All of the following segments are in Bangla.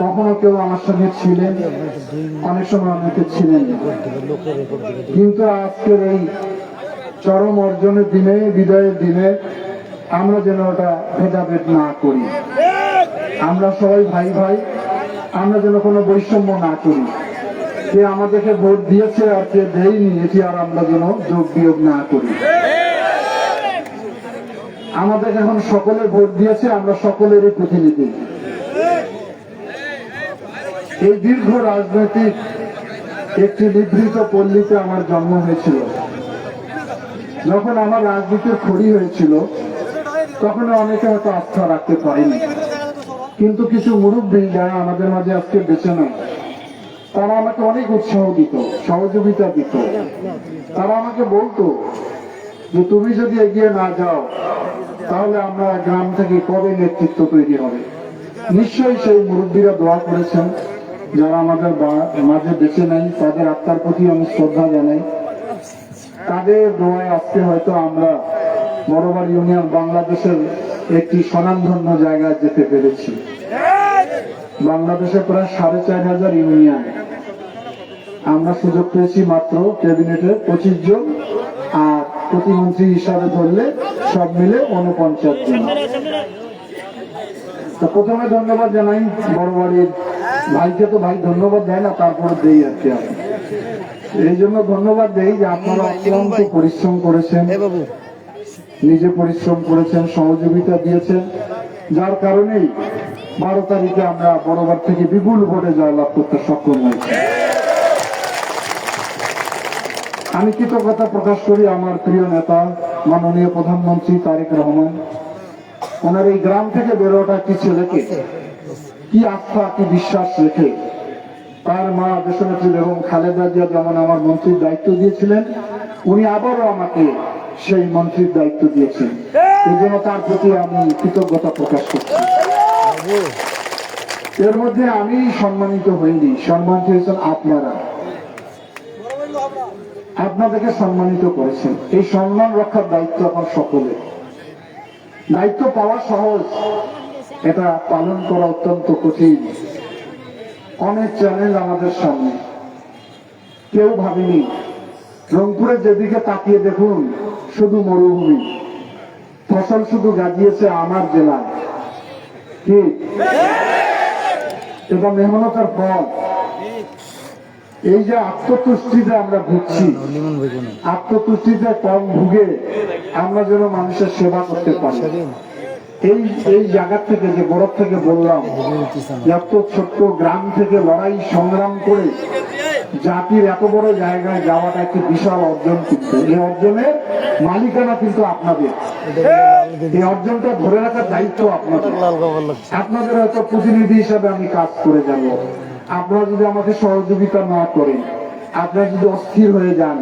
কখনো কেউ আমার সঙ্গে ছিলেন, অনেক সময় অনেকে ছিলেন, কিন্তু আজকের এই চরম অর্জনের দিনে, বিদায়ের দিনে আমরা যেন ওটা ভেদাভেদ না করি। আমরা সবাই ভাই ভাই, আমরা যেন কোনো বৈষম্য না করি। কে আমাদেরকে ভোট দিয়েছে আর কে দেয়নি, এটি আর আমরা যেন যোগ বিয়োগ না করি। আমাদের এখন সকলে ভোট দিয়েছে, আমরা সকলেরই প্রতিনিধি। এই দীর্ঘ রাজনৈতিক একটি নিভৃত পল্লীতে আমার জন্ম হয়েছিল। যখন আমার রাজনীতির খড়ি হয়েছিল তখন অনেকে হয়তো আস্থা রাখতে পারেনি, কিন্তু কিছু মুরব্বী যারা আমাদের মাঝে আজকে বেঁচে নেয়, তারা আমাকে অনেক উৎসাহ দিত, সহযোগিতা দিত। তারা আমাকে বলতো যে তুমি যদি এগিয়ে না যাও তাহলে আমরা গ্রাম থেকে কবে নেতৃত্ব তৈরি হবে। নিশ্চয়ই সেই মুরব্বীরা দোয়া করেছেন, যারা আমাদের মাঝে বেঁচে নেই তাদের আত্মার প্রতি আমি শ্রদ্ধা জানাই। তাদের দোয়ায় আজকে হয়তো আমরা বড়বাড়ি ইউনিয়ন বাংলাদেশের একটি স্বনামধন্য জায়গায় যেতে পেরেছি। বাংলাদেশে প্রায় 4500 ইউনিয়ন, আমরা সুযোগ পেয়েছি মাত্র ক্যাবিনেটের 25 জন, আর প্রতিমন্ত্রী হিসাবে ধরলে সব মিলে 49 জন। তো প্রথমে ধন্যবাদ জানাই বড়বাড়ির ভাইকে, তো ভাই ধন্যবাদ দেয় না, তারপরে দেই আর কি। এই জন্য ধন্যবাদ দেই যে আপনারা অত্যন্ত পরিশ্রম করেছেন, নিজে পরিশ্রম করেছেন, সহযোগিতা দিয়েছেন, যার কারণেই 12 তারিখে আমরা বড়বাড়ি থেকে বিপুল ভোটে জয়লাভ করতে সক্ষম হয়েছি। আমি কৃতজ্ঞতা প্রকাশ করি আমার প্রিয় নেতা মাননীয় প্রধানমন্ত্রী তারেক রহমান। ওনার এই গ্রাম থেকে বেড়ে ওঠা একটি ছেলেকে কি আস্থা, কি বিশ্বাস রেখে তার মা দেশনেত্রী বেগম খালেদা জিয়া যেমন আমার মন্ত্রীর দায়িত্ব দিয়েছিলেন, উনি আবারও আমাকে সেই মন্ত্রীর দায়িত্ব দিয়েছেন। এই জন্য তার প্রতি আমি কৃতজ্ঞতা প্রকাশ করছি। এর মধ্যে আমি সম্মানিত হইনি, সম্মানিত হয়েছেন আপনারা, আপনাদেরকে সম্মানিত করেছেন। এই সম্মান রক্ষার দায়িত্ব এখন সকলে। দায়িত্ব পাওয়া সহজ, এটা পালন করা অত্যন্ত কঠিন। অনেক চ্যালেঞ্জ আমাদের সামনে। কেউ ভাবেনি রংপুরের যেদিকে তাকিয়ে দেখুন শুধু মরুভূমি, ফসল শুধু গাজিয়েছে আমার জেলায়। কি এটা মেহনতের ফল। এই যে আত্মতুষ্টিতে আমরা ভুগছি, আত্মতুষ্টিতে কম ভুগে আমরা যেন মানুষের সেবা করতে পারি। এই জায়গা থেকে, যে বরফ থেকে বললাম, এত ছোট্ট গ্রাম থেকে লড়াই সংগ্রাম করে জাতির এত বড় জায়গায় যাওয়াটা একটি বিশাল অর্জন। কিন্তু এই অর্জনের মালিকানা কিন্তু আপনাদের, এই অর্জনটা ধরে রাখার দায়িত্ব আপনাদের। আপনাদের হয়তো প্রতিনিধি হিসাবে আমি কাজ করে যাব। আপনারা যদি আমাকে সহযোগিতা না করেন, আপনারা যদি অস্থির হয়ে যান,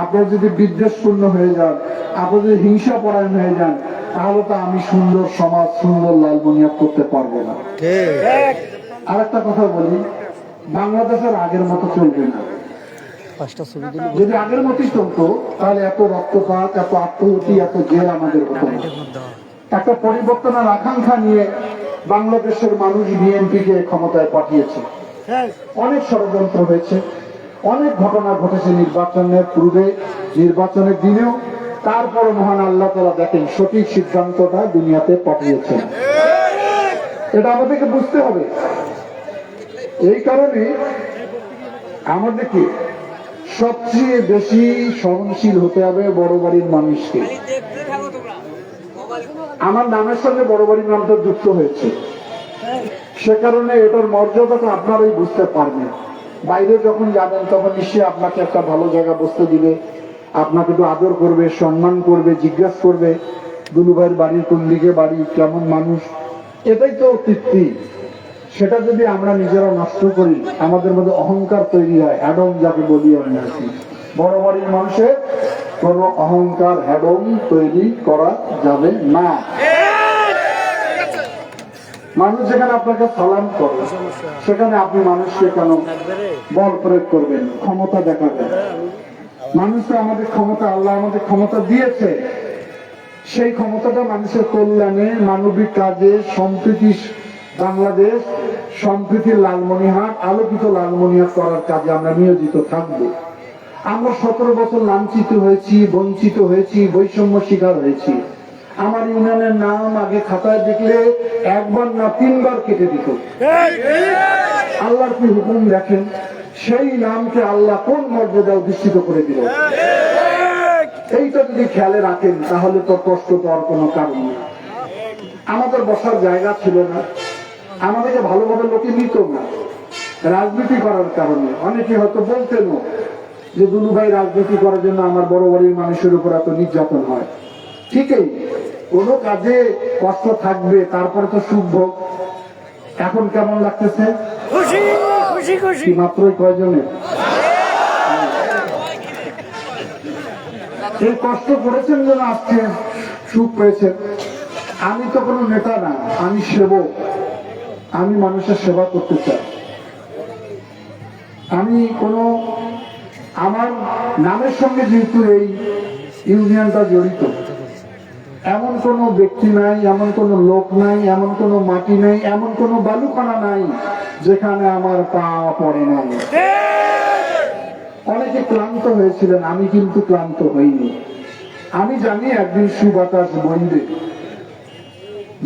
আপনারা যদি বিদ্বেষপূর্ণ হয়ে যান, আপনারা যদি হিংসা পরায়ণ হয়ে যান, তাহলে তো আমি সুন্দর সমাজ, সুন্দর লালমনিরহাট করতে পারবো না। আর একটা কথা বলি, বাংলাদেশের আগের মতো চলবে না। যদি আগের মতোই চলতো তাহলে এত রক্তপাত, এত আত্মহত্যা, এত জেল আমাদের হতো না। একটা পরিবর্তনের আকাঙ্ক্ষা নিয়ে বাংলাদেশের মানুষ বিএনপিকে ক্ষমতায় পাঠিয়েছে। অনেক ষড়যন্ত্র হয়েছে, অনেক ঘটনা ঘটেছে নির্বাচনের পূর্বে, নির্বাচনের দিনেও। তারপর মহান আল্লাহ তাআলা দেখেন সঠিক সিদ্ধান্তটা দুনিয়াতে পাঠিয়েছেন। এটা আমাদেরকে বুঝতে হবে। এই কারণে আমাদেরকে সবচেয়ে বেশি সহনশীল হতে হবে বড়বাড়ির মানুষকে। আমার নামের সঙ্গে বড়বাড়ির নামটা যুক্ত হয়েছে, সে কারণে এটার মর্যাদাটা আপনারাই বুঝতে পারবেন। বাইরে যখন যাবেন তখন নিশ্চয়ই আপনাকে একটা ভালো জায়গা বসতে দিবে, আপনাকে একটু আদর করবে, সম্মান করবে, জিজ্ঞাসা করবে দুলু ভাইয়ের বাড়ির কোন দিকে বাড়ি, কেমন মানুষ। এটাই তো তৃপ্তি। সেটা যদি আমরা নিজেরা নষ্ট করি, আমাদের মধ্যে অহংকার তৈরি হয়, হ্যাডম যাকে বলি আমি আর কি। বড়বাড়ির মানুষের কোন অহংকার, হ্যাডম তৈরি করা যাবে না। মানুষ যেখানে আপনাকে সালাম করে সেখানে আপনি মানুষকে কেন বল প্রয়োগ করবেন, ক্ষমতা দেখাবেন? মানুষ তো আমাদের ক্ষমতা, আল্লাহ আমাদের ক্ষমতা দিয়েছে, সেই ক্ষমতাটা মানুষের কল্যাণে, মানবিক কাজে, সম্প্রীতি বাংলাদেশ সম্প্রীতির লালমনিরহাট, আলোকিত লালমনিরহাট করার কাজে আমরা নিয়োজিত থাকব। আমরা 17 বছর লাঞ্ছিত হয়েছি, বঞ্চিত হয়েছি, বৈষম্য শিকার হয়েছি। আমার ইউনিয়নের নাম আগে খাতায় দেখলে একবার না 3 বার কেটে দিত। আল্লাহর কি হুকুম দেখেন, সেই নামকে আল্লাহ কোন মর্যাদা অধিষ্ঠিত করে দিল। এইটা যদি খেয়ালে রাখেন তাহলে তো কষ্ট পাওয়ার কোনো কারণ নেই। আমাদের বসার জায়গা ছিল না, আমাদেরকে ভালোভাবে লোকে নিত না রাজনীতি করার কারণে। অনেকে হয়তো বলতেন যে দুলু ভাই রাজনীতি করার জন্য আমার বড় বাড়ির মানুষের উপর এত নির্যাতন হয়। ঠিকই, কোনো কাজে কষ্ট থাকবে, তারপরে তো সুখ ভোগ। এখন কেমন লাগতেছে? মাত্রই কয়জনের এই কষ্ট করেছেন যেন আজকে সুখ পেয়েছেন। আমি তো কোনো নেতা না, আমি সেবক। আমি মানুষের সেবা করতে চাই। আমি আমার নামের সঙ্গে যেহেতু এই ইউনিয়নটা জড়িত, এমন কোনো ব্যক্তি নাই, এমন কোনো লোক নাই, এমন কোনো মাটি নাই, এমন কোনো বালুকণা নাই যেখানে আমার পা পড়ে নাই। অনেকে ক্লান্ত হয়েছিলেন, আমি কিন্তু ক্লান্ত হইনি। আমি জানি একদিন সুবাতাস বইবে।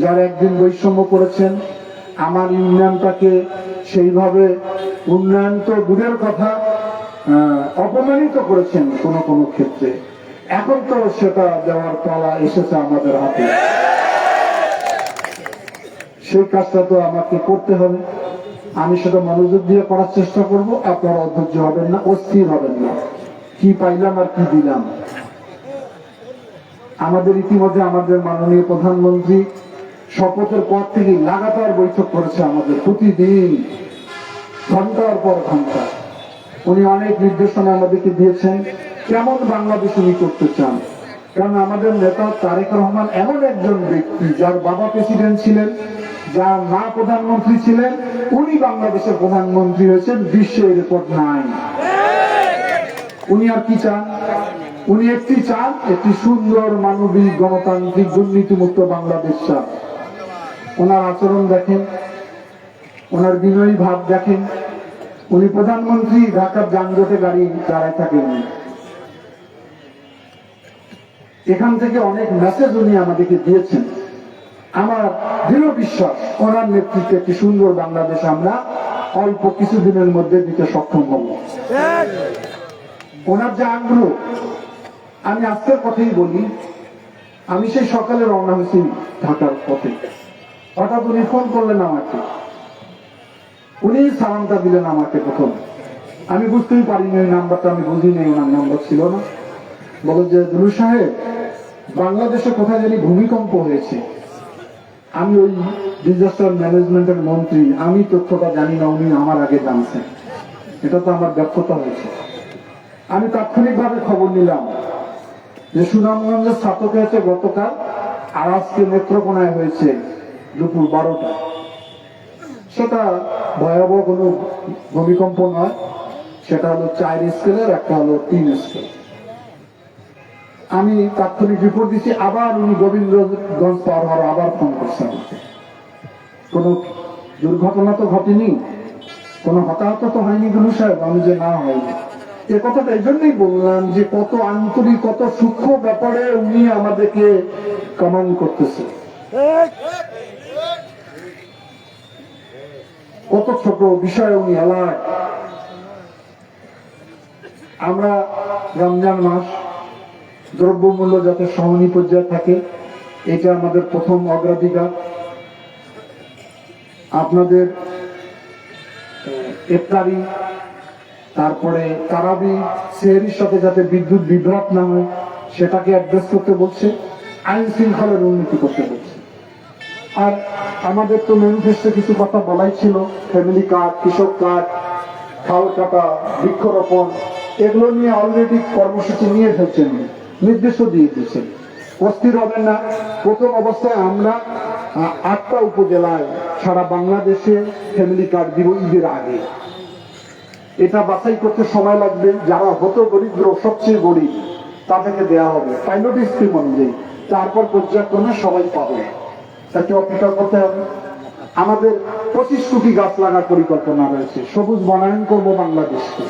যারা একদিন বৈষম্য করেছেন, আমার ইউনিয়নটাকে সেইভাবে উন্নয়ন তো দূরের কথা, অপমানিত করেছেন কোনো কোনো ক্ষেত্রে, এখন তো সেটা দেওয়ার পালা এসেছে আমাদের হাতে। সেই কাজটা তো আমাকে করতে হবে। আমি সেটা মনোযোগ দিয়ে করার চেষ্টা করব। আপনারা অধৈর্য হবেন না, অস্থির হবেন না। কি পাইলাম আর কি দিলাম। আমাদের ইতিমধ্যে আমাদের মাননীয় প্রধানমন্ত্রী শপথের পর থেকে লাগাতার বৈঠক করেছে আমাদের, প্রতিদিন ঘন্টার পর ঘন্টা। উনি অনেক নির্দেশনা আমাদেরকে দিয়েছেন কেমন বাংলাদেশ উনি করতে চান। কারণ আমাদের নেতা তারেক রহমান এমন একজন ব্যক্তি, যার বাবা প্রেসিডেন্ট ছিলেন, যার মা প্রধানমন্ত্রী ছিলেন, উনি বাংলাদেশের প্রধানমন্ত্রী হয়েছেন, বিশ্বের রেকর্ড নাই। উনি আর কি চান? উনি চান একটি সুন্দর মানবিক গণতান্ত্রিক দুর্নীতিমুক্ত বাংলাদেশ চান। ওনার আচরণ দেখেন, ওনার বিনয়ী ভাব দেখেন। উনি প্রধানমন্ত্রী, ঢাকার যানজটে গাড়ি দাঁড়ায় থাকেন। এখান থেকে অনেক মেসেজ উনি আমাদেরকে দিয়েছেন। আমার দৃঢ় বিশ্বাস ওনার নেতৃত্বে একটি সুন্দর বাংলাদেশ আমরা অল্প কিছুদিনের মধ্যে দিতে সক্ষম হব। ওনার যে আগ্রহ, আমি আজকের কথাই বলি, আমি সেই সকালে রওনা হয়েছি ঢাকার পথে। হঠাৎ উনি ফোন করলেন আমাকে, উনি সালামটা দিলেন আমাকে প্রথম। আমি বুঝতেই পারিনি, ওই নাম্বারটা আমি বুঝিনি, ওনার নাম্বার ছিল না। বলো যে দুলু সাহেব, বাংলাদেশে কোথায় জানি ভূমিকম্প হয়েছে। আমি ওই ডিজাস্টার ম্যানেজমেন্টের মন্ত্রী, আমি তথ্যটা জানি না, উনি আমার আগে জানছেন। এটা তো আমার ব্যর্থতা হয়েছে। আমি তাৎক্ষণিকভাবে খবর নিলাম যে সুনামগঞ্জের ছাতক হয়েছে গতকাল, আর আজকে নেত্রকোনায় হয়েছে দুপুর 12টা। সেটা ভয়াবহ কোনো ভূমিকম্প নয়, সেটা হলো 4 স্কেলের, একটা হলো 3 স্কেল। আমি তাৎক্ষণিক রিপোর্ট দিচ্ছি। আবার উনি গোবিন্দগঞ্জ পার হওয়ার আবার ফোন করছে আমাকে। কোনো দুর্ঘটনা তো ঘটেনি, কোনো হতাহত তো হয়নি গুরু সাহেব? আমি যে না হয়নি। এ কথাটা এই জন্যই বললাম যে কত আন্তরিক, কত সূক্ষ্ম ব্যাপারে উনি আমাদেরকে কমান্ড করতেছে। কত ছোট বিষয়ে উনি এলাকায়। আমরা রমজান মাস, দ্রব্যমূল্য যাতে সহনীয় পর্যায়ে থাকে, এটা আমাদের প্রথম অগ্রাধিকার। আপনাদের ইফতারি, তারপরে তারাবি, সেহরির সাথে যাতে বিদ্যুৎ বিভ্রাট না হয় সেটাকে অ্যাড্রেস করতে বলছে, আইন শৃঙ্খলার উন্নতি করতে বলছে। আর আমাদের তো ম্যানিফেস্টো কিছু কথা বলাই ছিল, ফ্যামিলি কার্ড, কৃষক কার্ড, খাল কাটা, বৃক্ষরোপণ, এগুলো নিয়ে অলরেডি কর্মসূচি নিয়ে ফেলছেন, নির্দেশও দিয়ে দিচ্ছেন। অস্থির হবে না। প্রথম অবস্থায় আমরা 8টা উপজেলায় সারা বাংলাদেশে ফ্যামিলি কার্ড দিব ঈদের আগে। এটা বাছাই করতে সময় লাগবে। যারা হত দরিদ্র, সবচেয়ে গরিব, তাদেরকে দেওয়া হবে পাইলট স্কিম অনুযায়ী। তারপর পর্যায়ক্রমে সবাই পাবে, তাকে অপেক্ষা করতে হবে। আমাদের 25 কোটি গাছ লাগার পরিকল্পনা রয়েছে। সবুজ বনায়ন করব বাংলাদেশকে।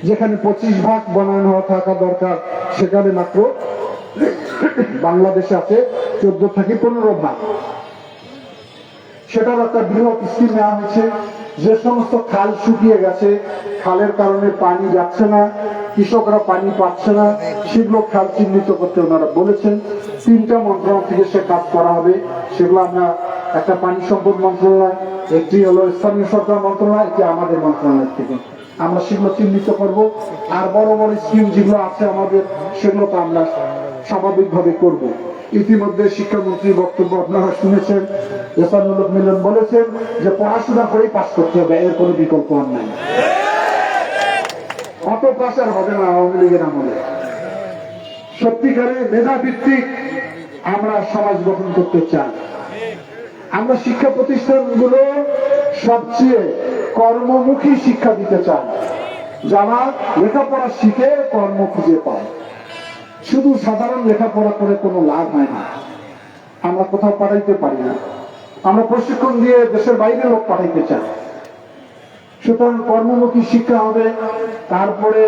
যেখানে 25% বনায়ন হওয়া থাকা দরকার, সেখানে মাত্র বাংলাদেশে আছে 14 থেকে 15%। সেটার একটা বৃহৎ স্কিম নেওয়া হয়েছে। যে সমস্ত খাল শুকিয়ে গেছে, খালের কারণে পানি যাচ্ছে না, কৃষকরা পানি পাচ্ছে না, সেগুলো খাল চিহ্নিত করতে ওনারা বলেছেন। 3টা মন্ত্রণালয় থেকে সে কাজ করা হবে। সেগুলো আমরা, একটা পানি সম্পদ মন্ত্রণালয়, একটি হলো স্থানীয় সরকার মন্ত্রণালয়, একটি আমাদের মন্ত্রণালয় থেকে আমরা সেগুলো চিহ্নিত করব। আর বড় বড় স্কিম যেগুলো আছে আমাদের, সেগুলো তো আমরা স্বাভাবিকভাবে করব। ইতিমধ্যে শিক্ষামন্ত্রী বক্তব্য আপনারা শুনেছেন, এহসানুল হক মিলন বলেছেন যে পড়াশোনা করেই পাস করতে হবে, এর কোনো বিকল্প আর নাই। অত পাস আর হবে না আওয়ামী লীগের আমলে। সত্যিকারে মেধাভিত্তিক আমরা সমাজ গঠন করতে চাই। আমরা শিক্ষা প্রতিষ্ঠানগুলো সবচেয়ে কর্মমুখী শিক্ষা দিতে চাই, যারা লেখাপড়া শিখে কর্ম খুঁজে পায়। শুধু সাধারণ লেখাপড়া করে কোনো লাভ হয় না, আমরা কোথাও পাঠাইতে পারি না। আমরা প্রশিক্ষণ দিয়ে দেশের বাইরে লোক পাঠাইতে চাই। সুতরাং কর্মমুখী শিক্ষা হবে, তারপরে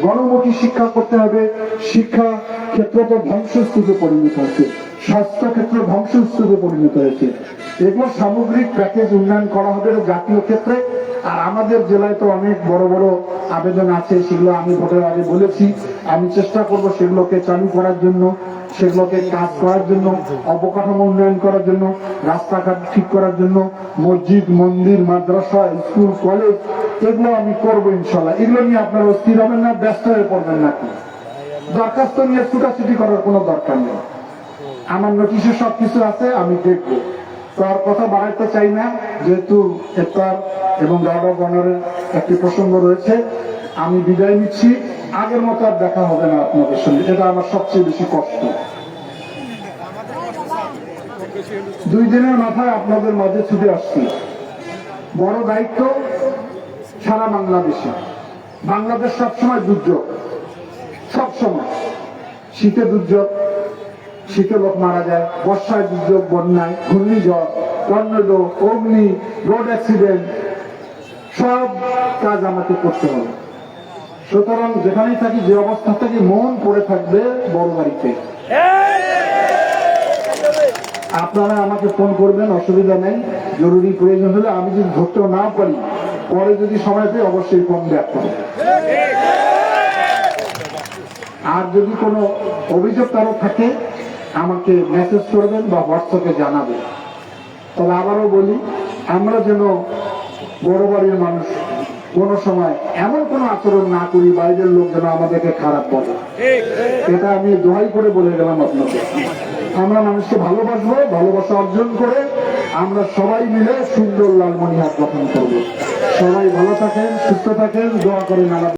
গণমুখী শিক্ষা করতে হবে। শিক্ষা ক্ষেত্র তো ধ্বংসস্তূপে পরিণত হয়েছে, স্বাস্থ্য ক্ষেত্র ধ্বংসস্তূপে পরিণত হয়েছে। এগুলো সামগ্রিক প্যাকেজ উন্নয়ন করা হবে জাতীয় ক্ষেত্রে। আর আমাদের জেলায় তো অনেক বড় বড় আবেদন আছে, সেগুলো আমি ভোটের আগে বলেছি। আমি চেষ্টা করব সেগুলোকে চালু করার জন্য, সেগুলোকে কাজ করার জন্য, অবকাঠামো উন্নয়ন করার জন্য, রাস্তাঘাট ঠিক করার জন্য, মসজিদ, মন্দির, মাদ্রাসা, স্কুল, কলেজ, এগুলো আমি করবো ইনশাল্লাহ। এগুলো নিয়ে আপনারা অস্থির হবেন না, ব্যস্ত হয়ে পড়বেন নাকি। দরখাস্ত নিয়ে ছুটাছুটি করার কোনো দরকার নেই। আমার নোটিশে সবকিছু আছে, আমি দেখবো। তো আর কথা বাড়াইতে চাই না, যেহেতু ইফতার এবং গার্ড অফ অনারের একটি প্রসঙ্গ রয়েছে। আমি বিদায় নিচ্ছি। আগের মতো আর দেখা হবে না আপনাদের সঙ্গে, এটা আমার সবচেয়ে বেশি কষ্ট। 2 দিনের মাথায় আপনাদের মাঝে ছুটে আসছি। বড় দায়িত্ব সারা বাংলাদেশে। বাংলাদেশ সবসময় দুর্যোগ, সবসময়। শীতে দুর্যোগ, শীতে লোক মারা যায়, বর্ষায় দুর্যোগ, বন্যায়, ঘূর্ণিঝড়, টর্নেডো, অগ্নি, রোড অ্যাক্সিডেন্ট, সব কাজ আমাকে করতে হবে। সুতরাং যেখানেই থাকি, যে অবস্থা থাকি, মন পড়ে থাকবে বড় বাড়িতে। আপনারা আমাকে ফোন করবেন, অসুবিধা নেই। জরুরি প্রয়োজন হলে আমি যদি ধরতেও না পারি, পরে যদি সময় পেয়ে অবশ্যই ফোন ব্যাক করবেন। আর যদি কোনো অভিযোগ কারো থাকে, আমাকে মেসেজ করবেন বা হোয়াটসঅ্যাপে জানাবেন। তবে আবারও বলি, আমরা যেন বড় বাড়ির মানুষ কোন সময় এমন কোন আচরণ না করি, বাইরের লোক যেন আমাদেরকে খারাপ বলে। এটা আমি দোহাই করে বলে গেলাম আপনাকে। আমরা মানুষকে ভালোবাসবো, ভালোবাসা অর্জন করে আমরা সবাই মিলে সুন্দর লালমনিরহাট গঠন করবো। সবাই ভালো থাকেন, সুস্থ থাকেন, দোয়া করেন।